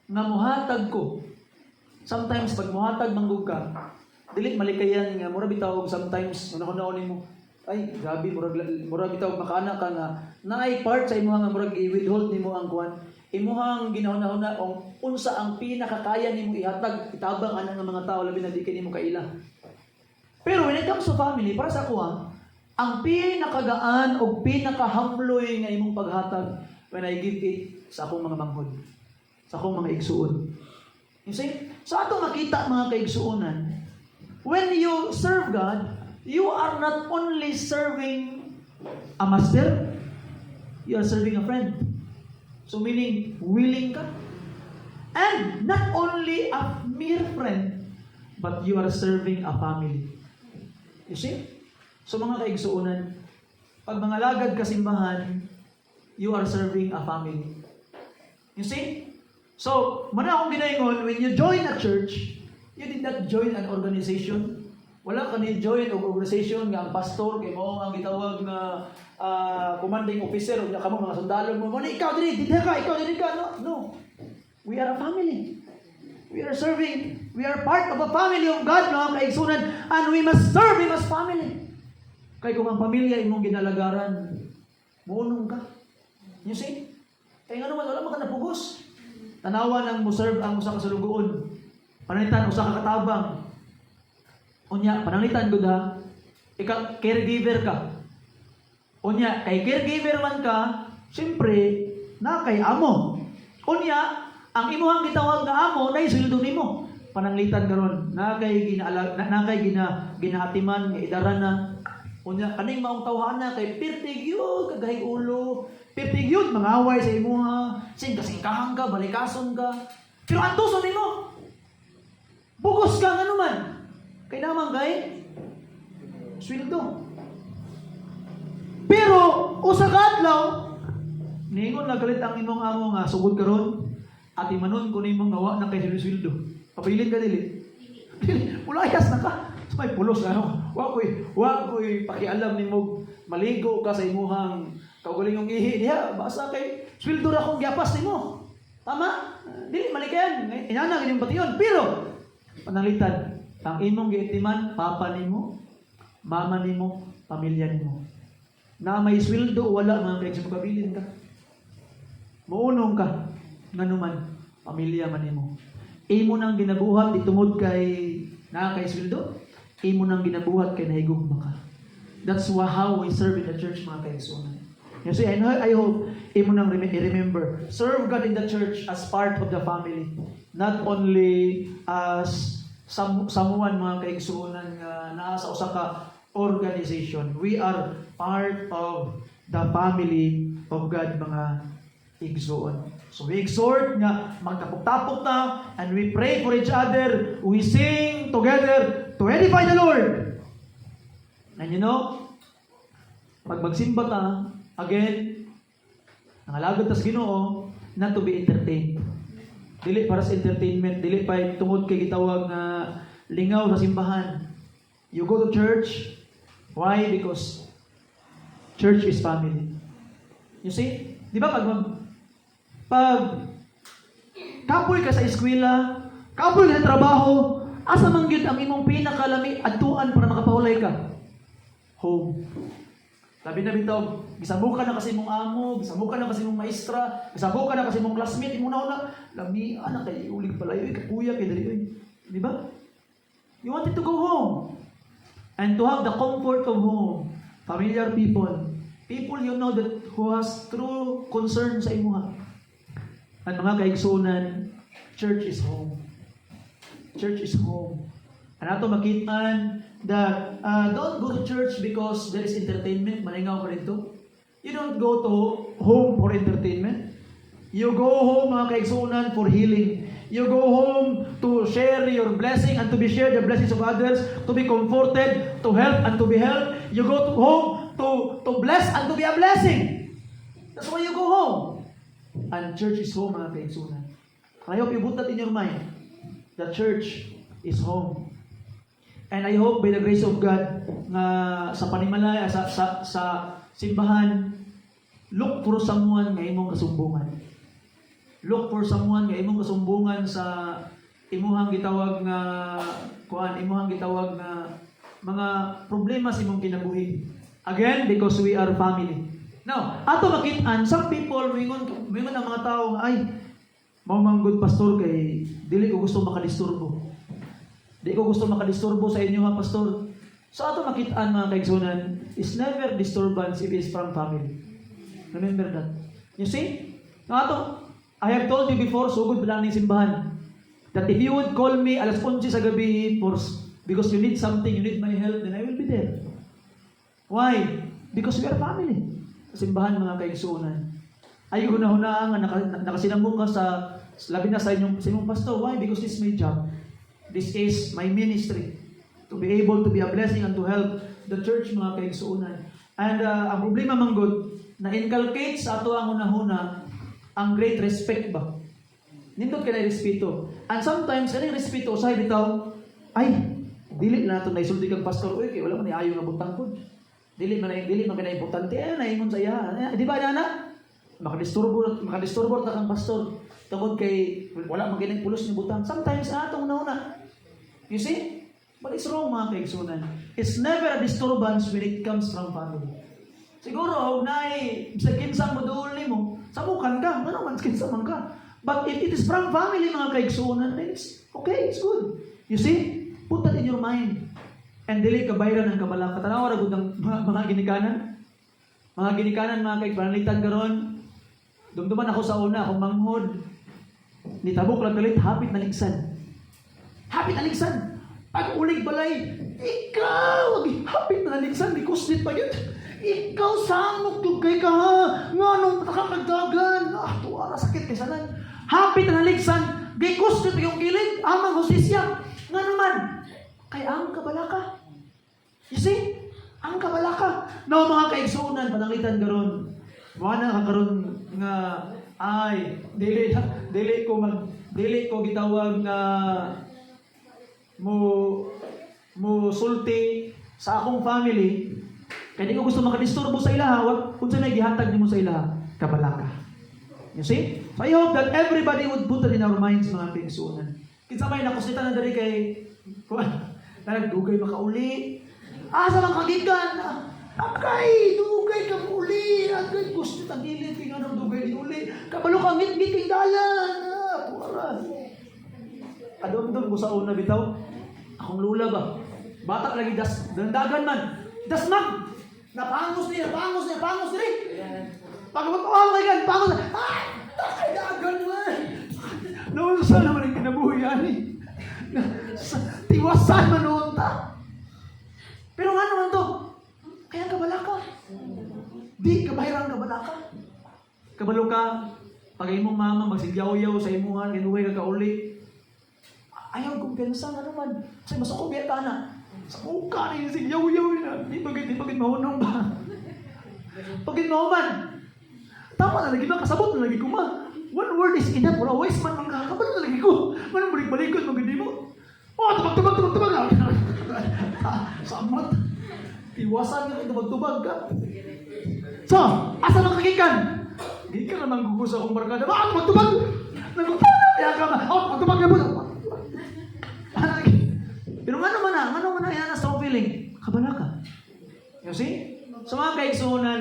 nga muhatag ko, sometimes pag muhatag manggug ka, dili malikayan nga mura bitaw sometimes una-una mo, ay grabe mura bitaw makaana ka nga naay part sa imo nga murag i-withhold nimo ang kuan, imuhang ginahuna-huna unsa ang pinakakaya nimo ihatag itabang ana nga mga tao labi na di kay nimo kaila. Pero when it comes to family, para sa ako ang pinakagaan o pinakahamloy nga imong paghatag when I give it sa akong mga manghod, sa akong mga igsuon. You see? So ato makita mga kaigsuonan, when you serve God, you are not only serving a master, you are serving a friend. So meaning, willing ka. And not only a mere friend, but you are serving a family. You see? So mga kaigsuonan, pag mga lagad kasimbahan, you are serving a family. You see? So, muna akong ginaingon, when you join a church, you did not join an organization. Wala ka ni join o organization nga ang pastor kay mao ang gitawag na commanding officer o kamo mga sundalo mo ikaw diri ka no. We are a family. We are serving. We are part of a family of God, mga kaigsunan, and we must serve Him as family. Kay kung ang pamilya imong ginalagaran, muunong ka. You see? Kaya nga naman, wala mo ka napugos. Tanawan ang mo-serve ang usa ka salugoon. Panangitan, usa ka katabang. Unya, panangitan gud ha. Ikaw, caregiver ka. Unya, kay caregiver man ka, siyempre, na kay amo. Unya, ang imuhang gitawag nga amo, na isuldo nimo. Pananglitan karon, na kay ginahatiman, nga idaran na. Unya, kaning maong tawhana kay pirtig yun, kagahig ulo. Pirtig yun, mangaway sa imuha. Singkasingkahan ka, balikason ka. Pero antuson nimo. Bugos ka nga naman. Kay naman kay sweldo. Pero usa ka adlaw ningon nagalit ang imong amo nga sugod karon at imanon ko nimong ngawa na kay sweldo. Kapilin ka dili. Pulayas na ka. May pulos ano. Wa ko'y pakialam nimo maligo ka sa imuhang kaugalingong ihi diha basta kay sweldo ra kong giapas nimo. Tama? Dili malikayan. Inana gid yung pation. Pero pananglitan ang imong giitiman, papa nimo, mama nimo, pamilya nimo. Na may sweldo wala mga kaigsunan kabilin ka. Muunong ka nganuman pamilya man nimo. Imo nang ginabuhat itungod kay na kay sweldo, imo nang ginabuhat kay nahigugma ka. That's how we serve in the church mga kaigsunan. You see, I hope imo nang remember, serve God in the church as part of the family, not only as someone mga kaigsunan nga naa sa usa ka organization. We are part of the family of God mga igsuon. So we exhort nga magtapok-tapok ta and we pray for each other. We sing together to edify the Lord. And you know, pag magsimba ta, again, nangalagad ta sa Ginoo, not to be entertained. Dili para sa entertainment, dili pa tungod kay gitawag nga lingaw sa simbahan. You go to church, why? Because church is family. You see? Di ba pag kapoy ka sa eskwela, kapoy ka sa trabaho, asa man gyud ang imong pinakalami adtuan para makapahulay ka? Home. Labi na bitaw, gisabukan na kasi mong amo, gisabukan na kasi mong maestra, gisabukan na kasi mong classmate, imo na lami anak kay ulig palayo, kakuya kay dali. Di ba? You wanted to go home and to have the comfort of home, familiar people you know that who has true concern sa imuha. At mga kaigsunan, church is home. Church is home. And ato makitaan that don't go to church because there is entertainment. Maningaw ka rito. You don't go to home for entertainment. You go home, mga kaigsunan, for healing. You go home to share your blessing and to be shared the blessings of others, to be comforted, to help and to be helped. You go to home to bless and to be a blessing. That's why you go home. And church is home, mga kaigsunan. I hope you put that in your mind. The church is home. And I hope by the grace of God nga sa panimalay sa simbahan, look for someone nga imong kasumbungan. Look for someone nga imong kasumbungan sa imuhang gitawag nga imuhang gitawag nga mga problema sa imong kinabuhi. Again, because we are family. Now, ato makit-an some people mingon ang mga tao nga ay mao man good pastor kay dili ko gusto makadisturbo. Di ko gusto makadisturbo sa inyo mga pastor. So ato makit-an mga kaigsunan is never disturbance if it's from family. Remember that. You see? Ato, I have told you before, sugod bilang ng simbahan, that if you would call me alas 11 sa gabi because you need something, you need my help, then I will be there. Why? Because we are family. Sa simbahan mga kaigsunan. Ay hunahuna nga nakasinambong ka sa labi na sa inyong pastor. Why? Because this is my job. This is my ministry. To be able to be a blessing and to help the church mga kaigsunan. And ang problema manggod, na-inculcate sa ato ang hunahuna ang great respect ba? Nindot ka na respeto. And sometimes, anong respeto, usahay bitaw, ay, Dili na nato naisulti kang pastor, uy, kay wala man ayo nga butang pod. Dili man kay importante naingon sa iya. Di ba nana? Makadisturbo ta kang pastor. Tungod kay wala man kay pulos ni butang. Sometimes atong nauna. You see? But it's wrong mga kaigsunan. It's never a disturbance when it comes from family. Siguro, sa kinsang modul mo, sabukan ka, ano man kinsa man ka. But if it is from family mga kaigsunan, then it's okay, it's good. You see? Put that in your mind. And dili ka bayran ng kabalaka. Tanawa ra gud ng mga ginikanan. Mga ginikanan mga kaigpanalitan karon. Dumduman ako sa una, akong manghod. Nitabok lang kalit, hapit na ligsan. Hapit na ligsan. Pag ulig balay, ikaw, hapit na ligsan, di kuslit pa yun. Ikaw, samok tugay ka ha. Nga nung patakang nagdagan. Tuwara, sakit kay sanan. Hapit na ligsan, di kuslit pa yung gilid. Amang hostisya. Nga naman, kay ang kabalaka. You see? Ang kabalaka. No, mga kaigsunan, pananglitan karon. Mga na karon nga ay dili ko gitawag nga mo sulti sa akong family kaya di ko gusto makadisturbo sa ilaha wag unsa na gihatag nimo sa ilaha kabalaka. You see? So I hope that everybody would put that in our minds mga kaigsunan. Kinsa may nakusita na diri kay kuan nagdugay makauli asa man kagikan akay dugay ka uli agay gusto ta dili kay nga dugay di uli kabalo ka ngit kay dalan puara adom ko sa una bitaw akong lula ba bata lagi dandagan man dasmag napangos niya pangos diri pagmatawa kay gan pangos kay dagan man no sa naman ang kinabuhi ani tiwasan man unta pero nga naman to kaya kabalaka. Di kabahirang kabalaka. Kabalo ka, pag imong mama magsigyaw-yaw sa imuhan, inuwi ka kauli. Ayaw kumpensa nga naman. Kasi masukobya ka na. Sa muka na yung sigyaw-yaw na. Di bagay mahunong ba? Pagit mahuman. Tama na lagi ba? Kasabot na lagi ko ma. One word is enough. Wala wise man mga kabalo na lagi ko. Manong balik-balikot magandi mo. Tubag. Samat. Iwasan nyo ito magtubag ka. So, asa lang kagikan? Hindi ka naman gugusa akong barkada. Bakit magtubag? Nagpapala. Kaya ka na. Magtubag na po. Pero nga naman na yan na strong feeling. Kabala ka. You see? So mga kaigsunan,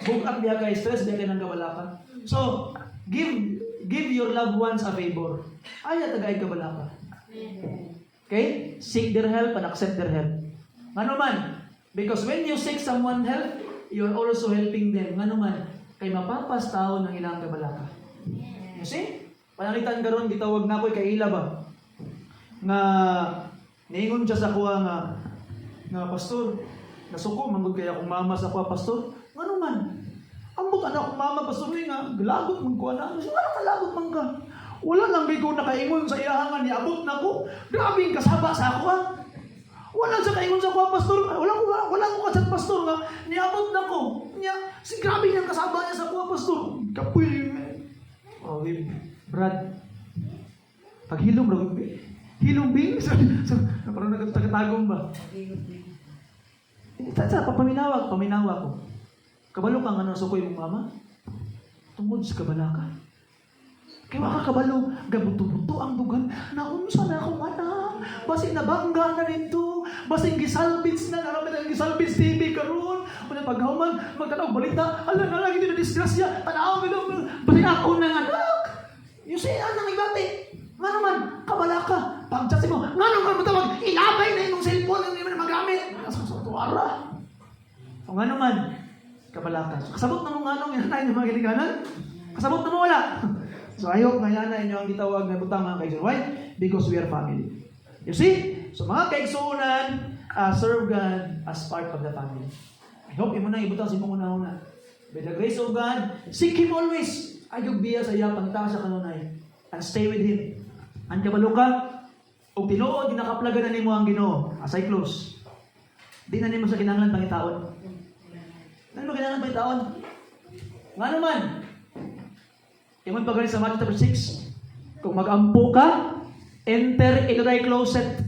bug-up niya kay stress, niya kayo ng kabala ka. So, give your loved ones a favor. Ay, tagay kabala ka. Okay? Seek their help and accept their help. Nga naman, because when you seek someone help, you are also helping them. Nga naman, kay mapapas tao ng ilang kabalaka. You see? Panalitan karon gitawag na ko'y kaila ba? Nga, niingon siya sa kuha nga pastor, nasuko, manggod kaya akong mama sa kuha pastor. Nga naman, ambot anak akong mama pastor nga, galagot man kuha na. Nga nalagot man ka. Wala lang ko nakaingon sa iyahangan, niabot na ko. Grabing kasaba sa ako ha. Wala sa kaingon sa kuha pastor. Wala ko kasat pastor nga. Niabot na ko. Si grabe niyang kasaba niya sa kuha pastor. Kapoy. Oh, Brad. Pag hilom bing. So, parang nagtatagong ba? Paminawag ko. Kabalo ka nga nasukoy mong mama? Tungod sa kabalaka. Kaya makakabalo, gabuto-buto ang dugan. Naunsa na akong anak. Basing nabangga na rin to. Basing gisalbits na. Naramit ang gisalbits TV karoon. Kung paghaman, magtanaw balita. Alam na lang, hindi na disgrasya. Tanaw, basing ako ng anak. You see, anang ibati. Nga naman, kabala ka. Pagchatsi mo, nga naman matawag, ilabay na yung cellphone yung hindi mo magamit. Sa tuwara. O nga naman, kabala ka. So, kasabot na mo nga nung inanay ng mga ginikanan? Kasabot na mo wala. So I hope ngayon na inyo ang gitawag na butang mga kaigsunan. Why? Because we are family. You see? So mga kaigsunan, serve God as part of the family. I hope imo na ibutang sa imong una-una. By the grace of God, seek Him always. Ayog biya sa iya pangita sa kanunay. And stay with Him. Ang kabalo ka, o tinuod, ginakaplagan na nimo ang Ginoo. As I close. Di na nimo sa kinahanglan pangitaon. Ano ba kinahanglan pangitaon? Nga naman, yung pagkakas sa Matthew chapter 6, kung mag-ampo ka, enter into thy closet.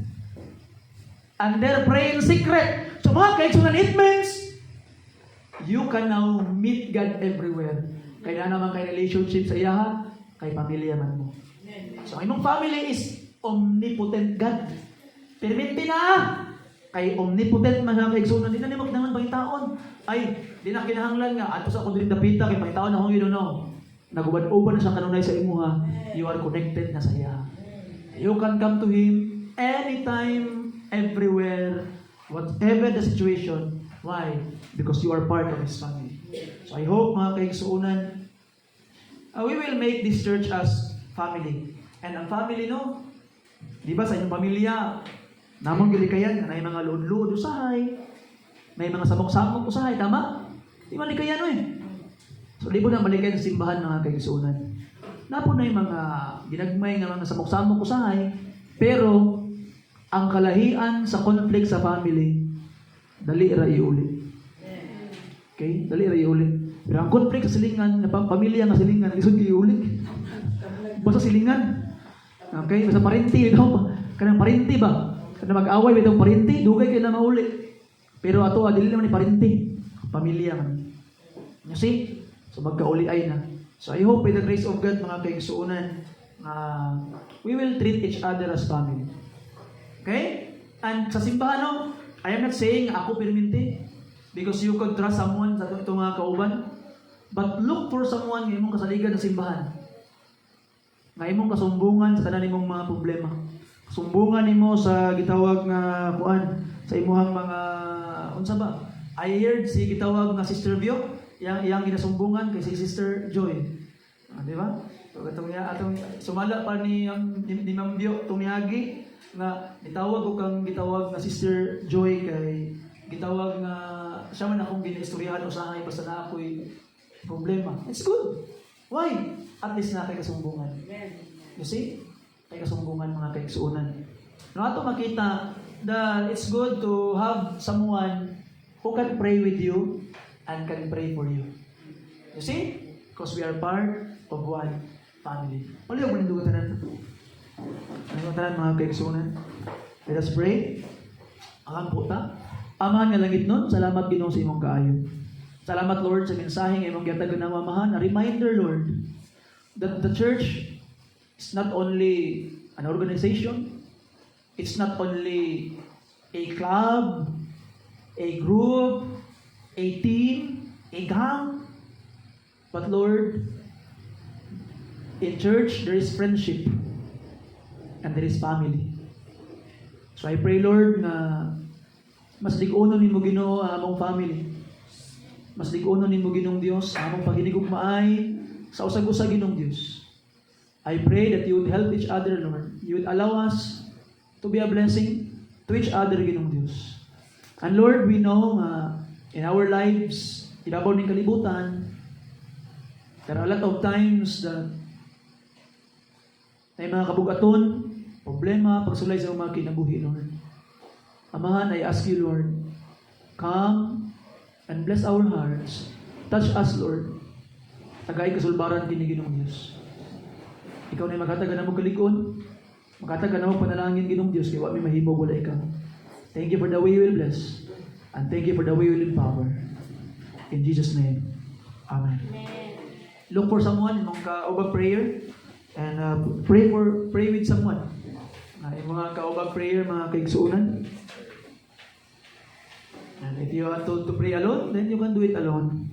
and they're praying in secret. So mga kaigsunan, it means you can now meet God everywhere. Kaya naman kay relationship sa iya, kay pamilya man mo. So imong family is omnipotent God. Perminti na kay omnipotent man ang kaigsunan. Di na ni magdangan pangitaon. Ay, di na kinahanglan nga. Ato sa kundin dapita, kay pangitaon na kung you don't know. Nagubad-ubad na siya kanunay sa imuha. You are connected na sa iya. You can come to Him anytime, everywhere, whatever the situation. Why? Because you are part of His family. So I hope mga kaigsuunan, we will make this church as family. And ang family, no? Di ba sa inyong pamilya, namang gilikayan, na may mga lood-lood usahay, may mga samok-samok usahay, tama? Di malikayan, no eh. So, di po na malikayan sa simbahan mga kaigsuunan. Napo na yung mga ginagmay ng mga samok-samok usahay, pero ang kalahian sa conflict sa family, dali ra iuli. Okay? Dali ra iuli. Pero ang conflict sa silingan, pamilya nga silingan, isod kayo iuli. Basta silingan. Okay? Basta parinti, kanang parinti ba? Kanang mag-away, itong parinti, dugay kayo na mauli. Pero ato, dili naman ni parinti. Pamilya man. You see? So magkauli ay na. So I hope by the grace of God, mga kaigsuunan, we will treat each other as family. Okay? And sa simbahan, no, I am not saying ako perminti because you could trust someone sa itong mga kauban. But look for someone nga imong kasaligan sa simbahan. Nga imong kasumbungan sa tanan imong mga problema. Sumbungan nimo sa gitawag nga kuan sa imuhang mga unsa ba? I heard si gitawag nga Sister Vio, yang ginasumbungan kay si Sister Joy. Di ba? So atong sumala pa ni Ma'am Vio tumiyagi nga gitawag nga Sister Joy kay gitawag nga siya man akong ginistoryahan usahay basta na ako'y problema. It's good. Why? At least na kay kasumbungan. You see? Kay kasumbungan mga kaigsuunan. No, ato makita that it's good to have someone who can pray with you and can pray for you. You see? Because we are part of one family. Wala mo nindungan tanan. Nindungan tanan mga kaigsuunan. Let us pray. Ang puta. Amahan nga langit nun, salamat Ginoo sa imong kaayo. Salamat Lord sa mensaheng imong gihatag ng mamahan. A reminder Lord that the church is not only an organization, it's not only a club, a group, a team, a gang, but Lord, in church there is friendship and there is family. So I pray Lord na mas lig-unon nimo Ginoo ang among family. Mas lig-unon nimo Ginoong Dios ang among paghinigugmaay sa usag-usag Ginoong Dios. I pray that you would help each other, Lord. You would allow us to be a blessing to each other, Ginoong Dios. And Lord, we know in our lives, ibabaw ning kalibutan, there are a lot of times that may mga kabugaton, problema, pagsulay sa mga kinabuhi, Lord. Amahan, I ask you, Lord, come and bless our hearts. Touch us, Lord. Tagay kasulbaran kini Ginoong Dios. Ikaw na magataga na mo kalikon, magataga na mo panalangin Ginoong Dios, kaya wala may mahimo wala ikaw. Thank you for the way you will bless, and thank you for the way you will empower. In Jesus' name, Amen. Look for someone, yung kaubag prayer, and pray with someone. Yung mga kaubag prayer, mga kaigsuunan. And if you want to pray alone, then you can do it alone.